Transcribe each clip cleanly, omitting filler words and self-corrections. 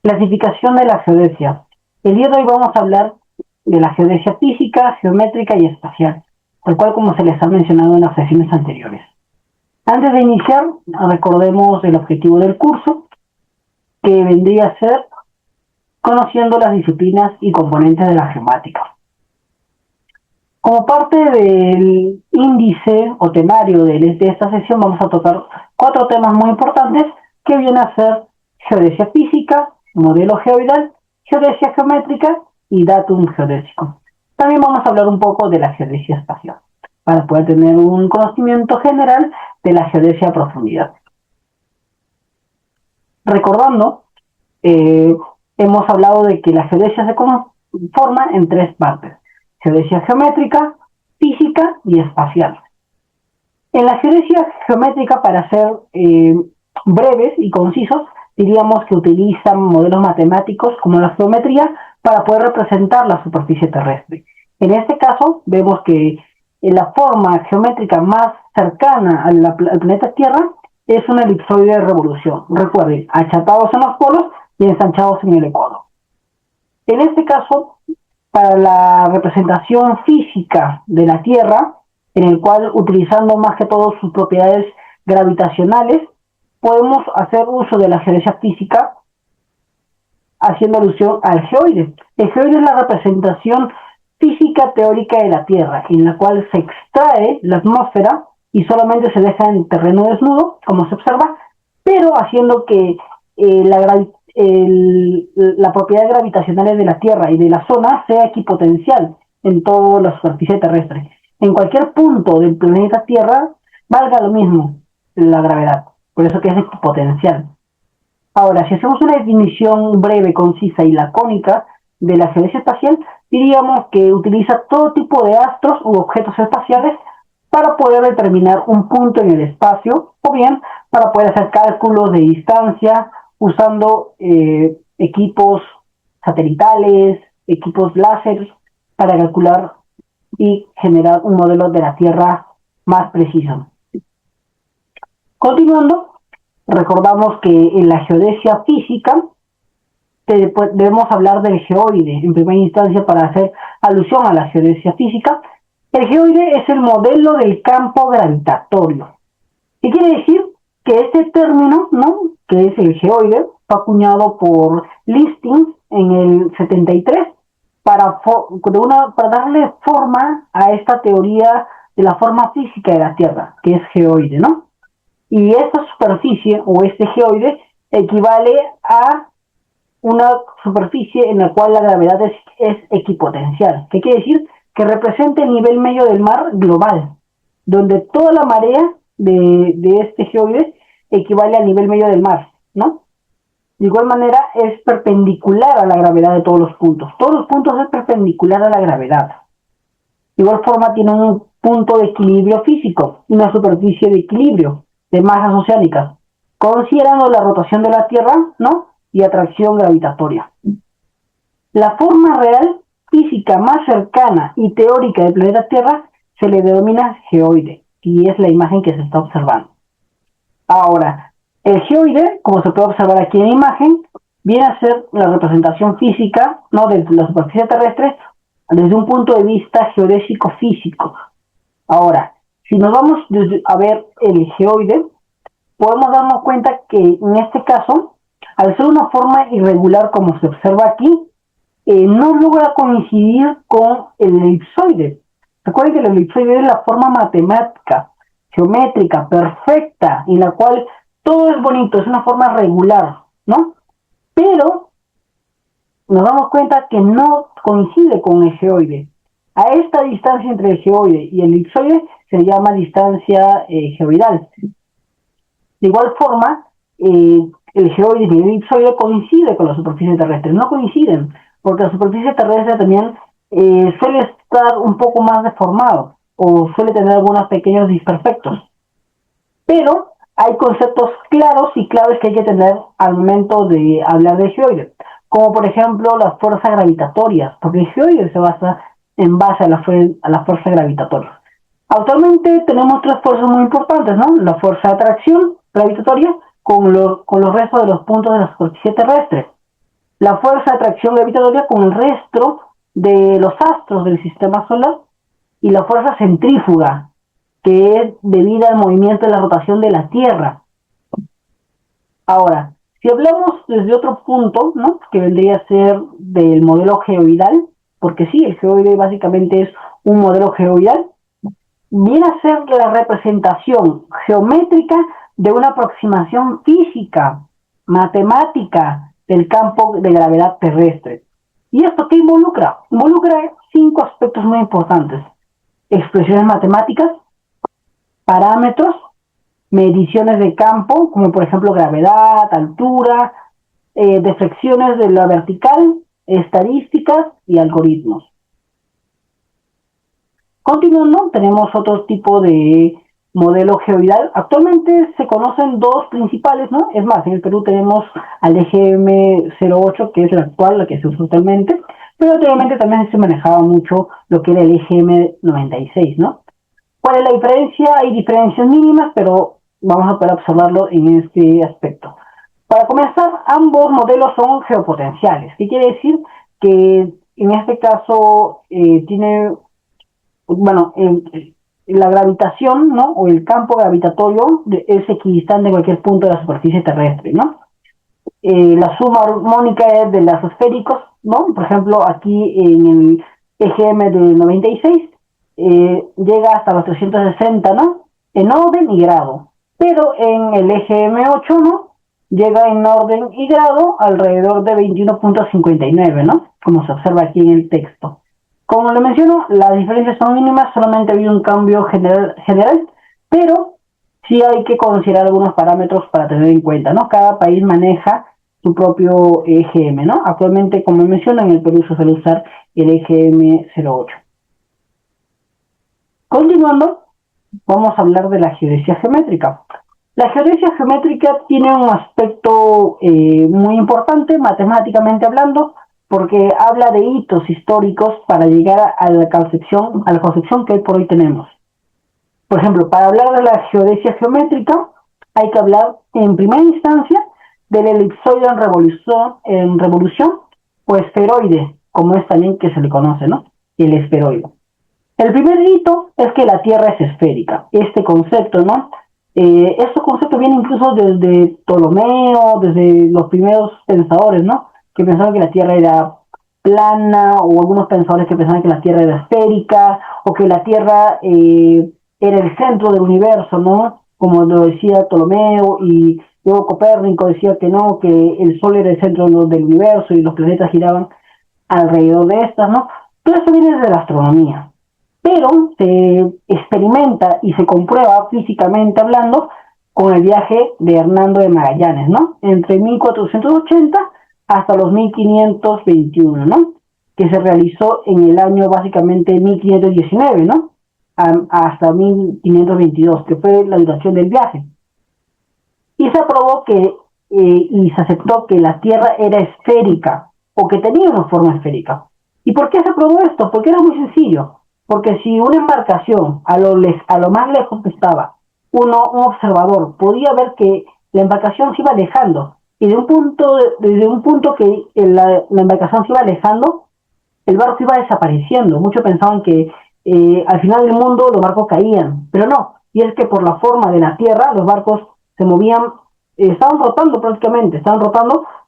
Clasificación de la geodesia. El día de hoy vamos a hablar de la geodesia física, geométrica y espacial, tal cual como se les ha mencionado en las sesiones anteriores. Antes de iniciar, recordemos el objetivo del curso, que vendría a ser conociendo las disciplinas y componentes de la geomática. Como parte del índice o temario de esta sesión, vamos a tocar 4 temas muy importantes que vienen a ser geodesia física, modelo geoidal, geodesia geométrica y datum geodésico. También vamos a hablar un poco de la geodesia espacial, para poder tener un conocimiento general de la geodesia a profundidad. Recordando, hemos hablado de que la geodesia se conforma en 3 partes: geodesia geométrica, física y espacial. En la geodesia geométrica, para ser breves y concisos, diríamos que utilizan modelos matemáticos como la geometría para poder representar la superficie terrestre. En este caso, vemos que la forma geométrica más cercana al planeta Tierra es un elipsoide de revolución. Recuerden, achatados en los polos y ensanchados en el ecuador. En este caso, para la representación física de la Tierra, en el cual, utilizando más que todo sus propiedades gravitacionales, podemos hacer uso de la geodesia física haciendo alusión al geoide. El geoide es la representación física teórica de la Tierra, en la cual se extrae la atmósfera y solamente se deja en terreno desnudo, como se observa, pero haciendo que la propiedad gravitacional de la Tierra y de la zona sea equipotencial en toda la superficie terrestre. En cualquier punto del planeta Tierra valga lo mismo la gravedad, por eso que es equipotencial. Ahora, si hacemos una definición breve, concisa y lacónica de la geodesia espacial, diríamos que utiliza todo tipo de astros u objetos espaciales para poder determinar un punto en el espacio, o bien para poder hacer cálculos de distancia usando equipos satelitales, equipos láser, para calcular y generar un modelo de la Tierra más preciso. Continuando, recordamos que en la geodesia física debemos hablar del geoide en primera instancia para hacer alusión a la geodesia física. El geoide es el modelo del campo gravitatorio. ¿Qué quiere decir? Que este término, ¿no?, que es el geoide, fue acuñado por Listing en el 73 para darle forma a esta teoría de la forma física de la Tierra, que es geoide, ¿no? Y esta superficie o este geoide equivale a una superficie en la cual la gravedad es equipotencial. ¿Qué quiere decir? Que representa el nivel medio del mar global, donde toda la marea de este geoide equivale al nivel medio del mar, ¿no? De igual manera es perpendicular a la gravedad de todos los puntos. Todos los puntos es perpendicular a la gravedad. De igual forma tiene un punto de equilibrio físico, una superficie de equilibrio de masas oceánicas, considerando la rotación de la Tierra, ¿no?, y atracción gravitatoria. La forma real física más cercana y teórica del planeta Tierra se le denomina geoide, y es la imagen que se está observando. Ahora, el geoide, como se puede observar aquí en la imagen, viene a ser la representación física, ¿no?, de la superficie terrestre desde un punto de vista geodésico-físico. Ahora, si nos vamos a ver el geoide, podemos darnos cuenta que en este caso, al ser una forma irregular como se observa aquí, no logra coincidir con el elipsoide. Recuerden que el elipsoide es la forma matemática, geométrica, perfecta, en la cual todo es bonito, es una forma regular, ¿no? Pero nos damos cuenta que no coincide con el geoide. A esta distancia entre el geoide y el elipsoide se llama distancia geoidal. De igual forma, el geoide y el elipsoide coinciden con la superficie terrestre. No coinciden, porque la superficie terrestre también suele estar un poco más deformado o suele tener algunos pequeños desperfectos. Pero hay conceptos claros y claves que hay que tener al momento de hablar de geoide, como por ejemplo las fuerzas gravitatorias, porque el geoide se basa en base a la fuerza gravitatoria. Actualmente tenemos 3 fuerzas muy importantes, ¿no? La fuerza de atracción gravitatoria con los restos de los puntos de la superficie terrestre. la fuerza de atracción gravitatoria con el resto de los astros del sistema solar, y la fuerza centrífuga, que es debida al movimiento de la rotación de la Tierra. Ahora, si hablamos desde otro punto, ¿no? Que vendría a ser del modelo geoidal, porque sí, el geoide básicamente es un modelo geoidal, viene a ser la representación geométrica de una aproximación física, matemática del campo de gravedad terrestre. ¿Y esto qué involucra? Involucra 5 aspectos muy importantes: expresiones matemáticas, parámetros, mediciones de campo, como por ejemplo gravedad, altura, deflexiones de la vertical, estadísticas y algoritmos. Continuando, tenemos otro tipo de modelo geoidal. Actualmente se conocen 2 principales, ¿no? Es más, en el Perú tenemos al EGM08, que es la actual, la que se usa actualmente, pero anteriormente también se manejaba mucho lo que era el EGM96, ¿no? ¿Cuál es la diferencia? Hay diferencias mínimas, pero vamos a poder observarlo en este aspecto. Para comenzar, ambos modelos son geopotenciales. ¿Qué quiere decir? Que en este caso tiene, bueno, la gravitación, ¿no? O el campo gravitatorio es equidistante en cualquier punto de la superficie terrestre, ¿no? La suma armónica de los esféricos, ¿no? Por ejemplo, aquí en el EGM del 96 llega hasta los 360, ¿no? En orden y grado. Pero en el EGM8, ¿no? Llega en orden y grado alrededor de 21.59, ¿no? Como se observa aquí en el texto. Como le menciono, las diferencias son mínimas, solamente ha habido un cambio general, pero sí hay que considerar algunos parámetros para tener en cuenta, ¿no? Cada país maneja su propio EGM, ¿no? Actualmente, como menciono, en el Perú se suele usar el EGM08. Continuando, vamos a hablar de la geodesia geométrica. La geodesia geométrica tiene un aspecto muy importante, matemáticamente hablando, porque habla de hitos históricos para llegar a la concepción que hoy por hoy tenemos. Por ejemplo, para hablar de la geodesia geométrica, hay que hablar en primera instancia del elipsoide en revolución o esferoide, como es también que se le conoce, ¿no? El esferoide. El primer hito es que la Tierra es esférica. Este concepto, ¿no? Este concepto viene incluso desde Ptolomeo, desde los primeros pensadores, ¿no? Que pensaban que la Tierra era plana, o algunos pensadores que pensaban que la Tierra era esférica, o que la Tierra era el centro del universo, ¿no? Como lo decía Ptolomeo, y luego Copérnico decía que no, que el Sol era el centro del universo y los planetas giraban alrededor de estas, ¿no? Todo esto viene desde la astronomía, pero se experimenta y se comprueba físicamente hablando con el viaje de Hernando de Magallanes, ¿no? Entre 1480 hasta los 1521, ¿no? Que se realizó en el año básicamente 1519, ¿no? Hasta 1522, que fue la duración del viaje. Y se aprobó y se aceptó que la Tierra era esférica, o que tenía una forma esférica. ¿Y por qué se aprobó esto? Porque era muy sencillo. Porque si una embarcación a lo más lejos que estaba, un observador podía ver que la embarcación se iba alejando, y desde un punto que la embarcación se iba alejando, el barco iba desapareciendo. Muchos pensaban que al final del mundo los barcos caían, pero no. Y es que por la forma de la Tierra, los barcos se movían, estaban rotando prácticamente,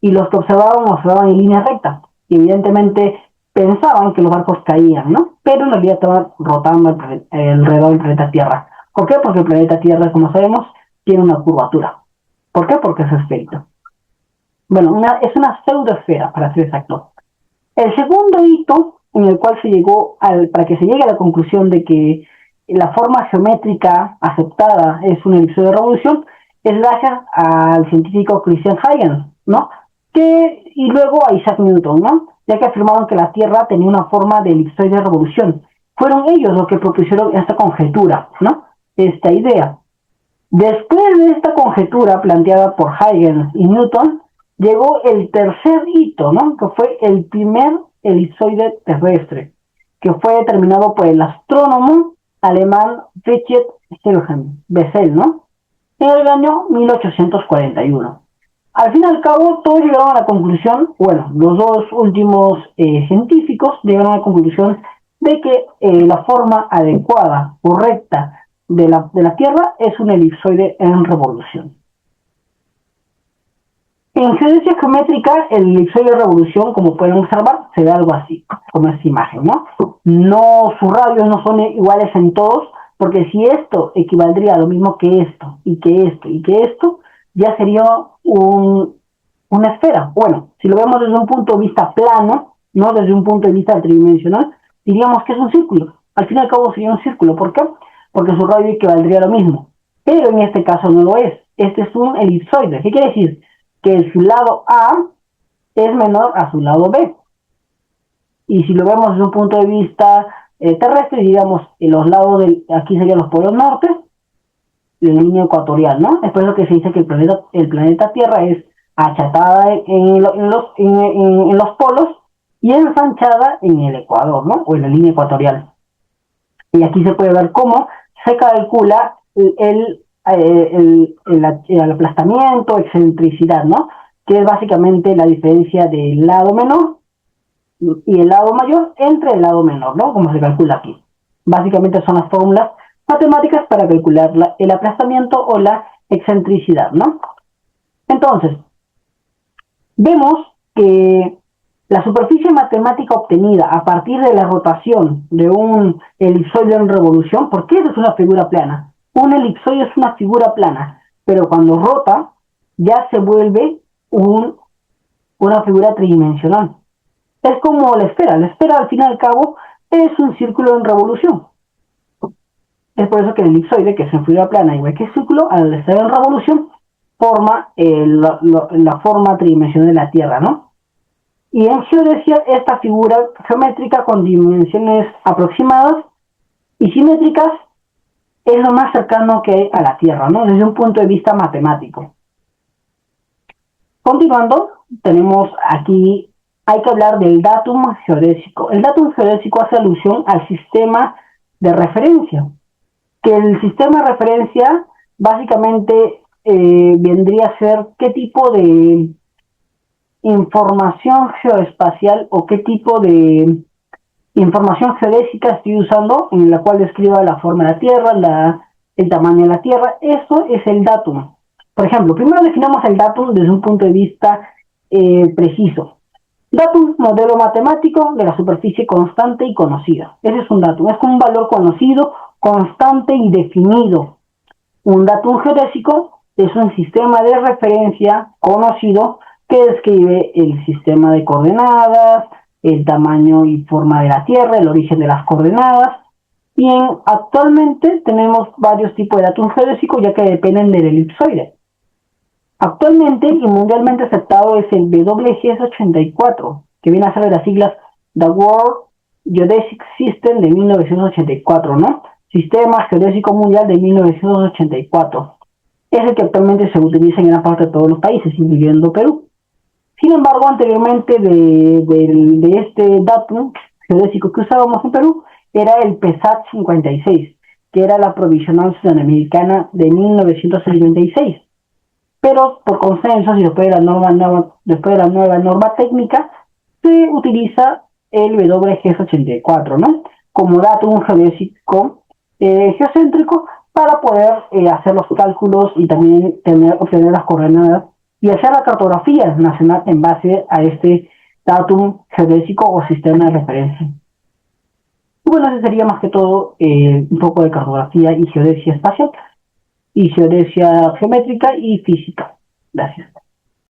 y los que observaban en línea recta. Y evidentemente pensaban que los barcos caían, ¿no? Pero en realidad estaban rotando alrededor del planeta Tierra. ¿Por qué? Porque el planeta Tierra, como sabemos, tiene una curvatura. ¿Por qué? Porque es esférico. Bueno, es una pseudoesfera, para ser exacto. El segundo hito en el cual se llegó para que se llegue a la conclusión de que la forma geométrica aceptada es una elipsoide de revolución es gracias al científico Christian Huygens, ¿no? Y luego a Isaac Newton, ¿no? Ya que afirmaron que la Tierra tenía una forma de elipsoide de revolución. Fueron ellos los que propusieron esta conjetura, ¿no? Esta idea. Después de esta conjetura planteada por Huygens y Newton, llegó el tercer hito, ¿no? Que fue el primer elipsoide terrestre, que fue determinado por el astrónomo alemán Friedrich Wilhelm Bessel, ¿no? En el año 1841. Al fin y al cabo, todos llegaron a la conclusión, bueno, los dos últimos científicos llegaron a la conclusión de que la forma adecuada, correcta de la Tierra es un elipsoide en revolución. En geodesia geométrica, el elipsoide de revolución, como pueden observar, se ve algo así, como esta imagen, ¿no? No, sus radios no son iguales en todos, porque si esto equivaldría a lo mismo que esto, y que esto, y que esto, ya sería una esfera. Bueno, si lo vemos desde un punto de vista plano, no desde un punto de vista tridimensional, diríamos que es un círculo. Al fin y al cabo sería un círculo. ¿Por qué? Porque su radio equivaldría a lo mismo. Pero en este caso no lo es. Este es un elipsoide. ¿Qué quiere decir? Que su lado A es menor a su lado B. Y si lo vemos desde un punto de vista terrestre, digamos, los lados aquí serían los polos norte, la línea ecuatorial, ¿no? Es por eso que se dice que el planeta Tierra es achatada en los polos y ensanchada en el ecuador, ¿no? O en la línea ecuatorial. Y aquí se puede ver cómo se calcula el aplastamiento, excentricidad, ¿no? Que es básicamente la diferencia del lado menor y el lado mayor entre el lado menor, ¿no? Como se calcula aquí. Básicamente son las fórmulas matemáticas para calcular el aplastamiento o la excentricidad, ¿no? Entonces, vemos que la superficie matemática obtenida a partir de la rotación de un elipsoide en revolución, porque eso es una figura plana. Un elipsoide es una figura plana, pero cuando rota ya se vuelve una figura tridimensional. Es como la esfera. La esfera, al fin y al cabo, es un círculo en revolución. Es por eso que el elipsoide, que es una figura plana, igual que el círculo, al estar en revolución, forma la forma tridimensional de la Tierra, ¿no? Y en geodesia, esta figura geométrica con dimensiones aproximadas y simétricas es lo más cercano que hay a la Tierra, ¿no? Desde un punto de vista matemático. Continuando, tenemos aquí, hay que hablar del datum geodésico. El datum geodésico hace alusión al sistema de referencia, que el sistema de referencia básicamente vendría a ser qué tipo de información geoespacial o qué tipo de información geodésica estoy usando en la cual describa la forma de la Tierra, el tamaño de la Tierra. Eso es el datum. Por ejemplo, primero definamos el datum desde un punto de vista preciso. Datum, modelo matemático de la superficie constante y conocida. Ese es un datum, es como un valor conocido, constante y definido. Un datum geodésico es un sistema de referencia conocido que describe el sistema de coordenadas, el tamaño y forma de la Tierra, el origen de las coordenadas. Actualmente tenemos varios tipos de datum geodésico ya que dependen del elipsoide. Actualmente y mundialmente aceptado es el WGS84, que viene a ser de las siglas The World Geodesic System de 1984, ¿no? Sistema Geodésico Mundial de 1984. Es el que actualmente se utiliza en gran parte de todos los países, incluyendo Perú. Sin embargo, anteriormente de este datum geodésico que usábamos en Perú, era el PESAT 56, que era la Provisional Sudamericana de 1956. Pero por consenso y después de la nueva norma técnica, se utiliza el WGS84, ¿no? Como datum geodésico geocéntrico para poder hacer los cálculos y también obtener las coordenadas y hacer la cartografía nacional en base a este datum geodésico o sistema de referencia. Y bueno, ese sería más que todo un poco de cartografía y geodesia espacial y geodesia geométrica y física. Gracias.